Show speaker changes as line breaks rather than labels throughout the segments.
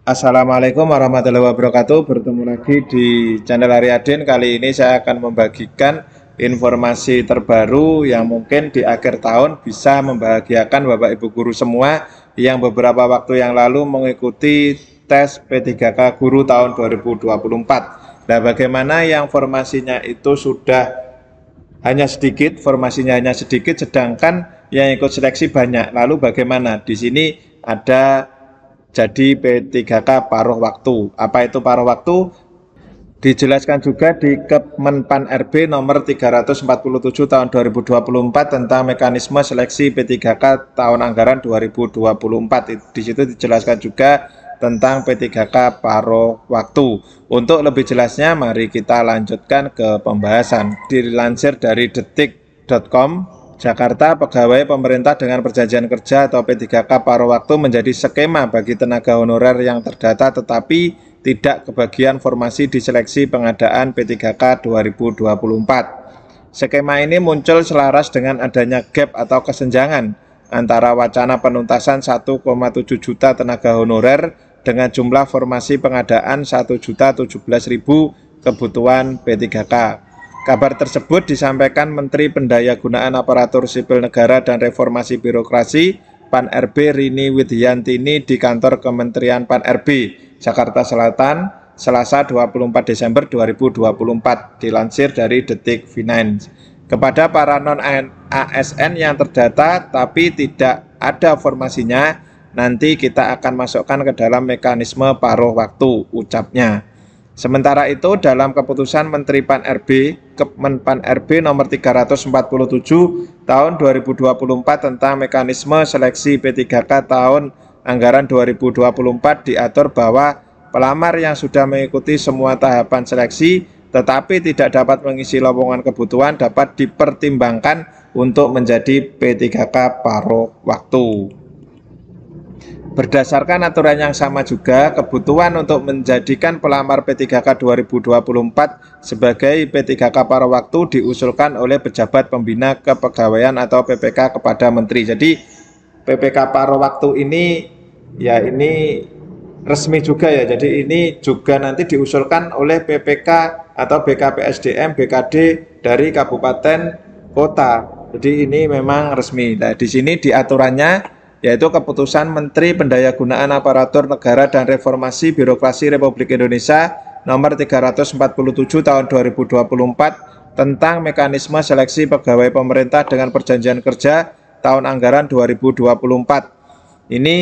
Assalamualaikum warahmatullahi wabarakatuh. Bertemu lagi di channel Aryadin. Kali ini saya akan membagikan informasi terbaru yang mungkin di akhir tahun bisa membahagiakan Bapak Ibu guru semua yang beberapa waktu yang lalu mengikuti tes P3K Guru tahun 2024. Nah, bagaimana yang formasinya itu sudah hanya sedikit, sedangkan yang ikut seleksi banyak. Lalu bagaimana? Di sini ada jadi P3K paruh waktu. Apa itu paruh waktu? Dijelaskan juga di Kemenpan RB nomor 347 tahun 2024 tentang mekanisme seleksi P3K tahun anggaran 2024. Di situ dijelaskan juga tentang P3K paruh waktu. Untuk lebih jelasnya, mari kita lanjutkan ke pembahasan. Dilansir dari detik.com, Jakarta, pegawai pemerintah dengan perjanjian kerja atau P3K paruh waktu menjadi skema bagi tenaga honorer yang terdata tetapi tidak kebagian formasi di seleksi pengadaan P3K 2024. Skema ini muncul selaras dengan adanya gap atau kesenjangan antara wacana penuntasan 1,7 juta tenaga honorer dengan jumlah formasi pengadaan 1.017.000 kebutuhan P3K. Kabar tersebut disampaikan Menteri Pendayagunaan Aparatur Sipil Negara dan Reformasi Birokrasi Pan RB Rini Widyantini di kantor Kementerian Pan RB, Jakarta Selatan, Selasa 24 Desember 2024, dilansir dari Detik Finance. Kepada para non-ASN yang terdata tapi tidak ada formasinya, nanti kita akan masukkan ke dalam mekanisme paruh waktu, ucapnya. Sementara itu, dalam keputusan Menteri Pan RB, Kemenpan RB nomor 347 tahun 2024 tentang mekanisme seleksi P3K tahun anggaran 2024 diatur bahwa pelamar yang sudah mengikuti semua tahapan seleksi tetapi tidak dapat mengisi lowongan kebutuhan dapat dipertimbangkan untuk menjadi P3K paruh waktu. Berdasarkan aturan yang sama juga, kebutuhan untuk menjadikan pelamar P3K 2024 sebagai P3K paruh waktu diusulkan oleh pejabat pembina kepegawaian atau PPK kepada Menteri. Jadi PPK paruh waktu ini ya ini resmi juga ya. Jadi ini juga nanti diusulkan oleh PPK atau BKPSDM, BKD dari kabupaten kota. Jadi ini memang resmi. Nah, di sini di aturannya yaitu keputusan Menteri Pendayagunaan Aparatur Negara dan Reformasi Birokrasi Republik Indonesia nomor 347 tahun 2024 tentang mekanisme seleksi pegawai pemerintah dengan perjanjian kerja tahun anggaran 2024. Ini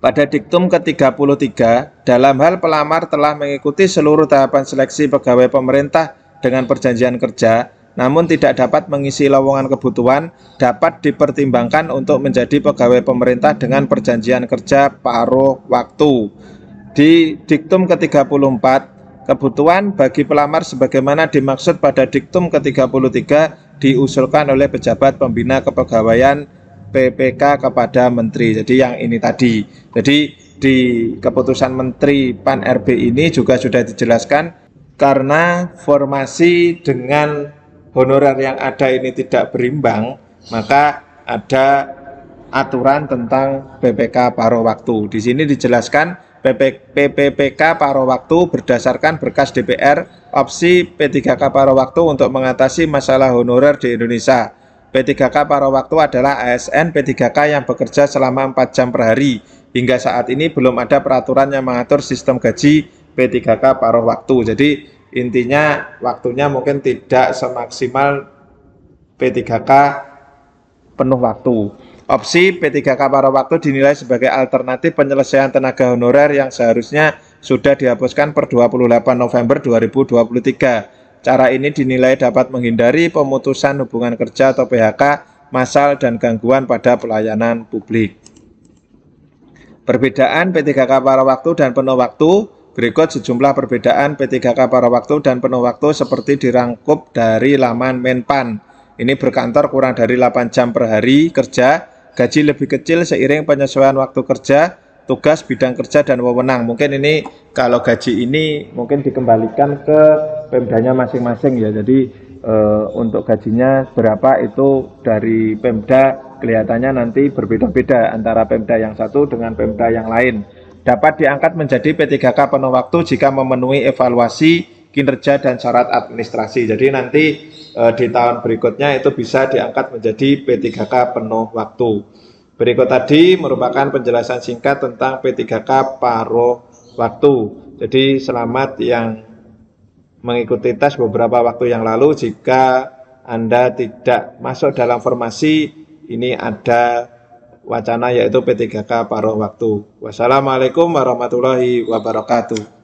pada diktum ke-33 dalam hal pelamar telah mengikuti seluruh tahapan seleksi pegawai pemerintah dengan perjanjian kerja namun tidak dapat mengisi lowongan kebutuhan dapat dipertimbangkan untuk menjadi pegawai pemerintah dengan perjanjian kerja paruh waktu. Di diktum ke-34, kebutuhan bagi pelamar sebagaimana dimaksud pada diktum ke-33 diusulkan oleh pejabat pembina kepegawaian PPK kepada Menteri. Jadi yang ini tadi. Jadi di keputusan Menteri Pan RB ini juga sudah dijelaskan karena formasi dengan honorer yang ada ini tidak berimbang, maka ada aturan tentang PPK paruh waktu. Di sini dijelaskan PPK paruh waktu berdasarkan berkas DPR opsi P3K paruh waktu untuk mengatasi masalah honorer di Indonesia. P3K paruh waktu adalah ASN P3K yang bekerja selama 4 jam per hari. Hingga saat ini belum ada peraturan yang mengatur sistem gaji P3K paruh waktu. Jadi intinya waktunya mungkin tidak semaksimal P3K penuh waktu. Opsi P3K paruh waktu dinilai sebagai alternatif penyelesaian tenaga honorer yang seharusnya sudah dihapuskan per 28 November 2023. Cara ini dinilai dapat menghindari pemutusan hubungan kerja atau PHK massal dan gangguan pada pelayanan publik. Perbedaan P3K paruh waktu dan penuh waktu. Berikut sejumlah perbedaan P3K paruh waktu dan penuh waktu seperti dirangkup dari laman Menpan. Ini berkantor kurang dari 8 jam per hari kerja, gaji lebih kecil seiring penyesuaian waktu kerja, tugas bidang kerja dan wewenang. Mungkin ini kalau gaji ini mungkin dikembalikan ke Pemdanya masing-masing ya. Jadi untuk gajinya berapa itu dari Pemda kelihatannya nanti berbeda-beda antara Pemda yang satu dengan Pemda yang lain. dapat diangkat menjadi P3K penuh waktu jika memenuhi evaluasi kinerja dan syarat administrasi. Jadi nanti di tahun berikutnya itu bisa diangkat menjadi P3K penuh waktu. Berikut tadi merupakan penjelasan singkat tentang P3K paruh waktu. Jadi selamat yang mengikuti tes beberapa waktu yang lalu. Jika Anda tidak masuk dalam formasi, ini ada wacana yaitu P3K paruh waktu. Wassalamualaikum warahmatullahi wabarakatuh.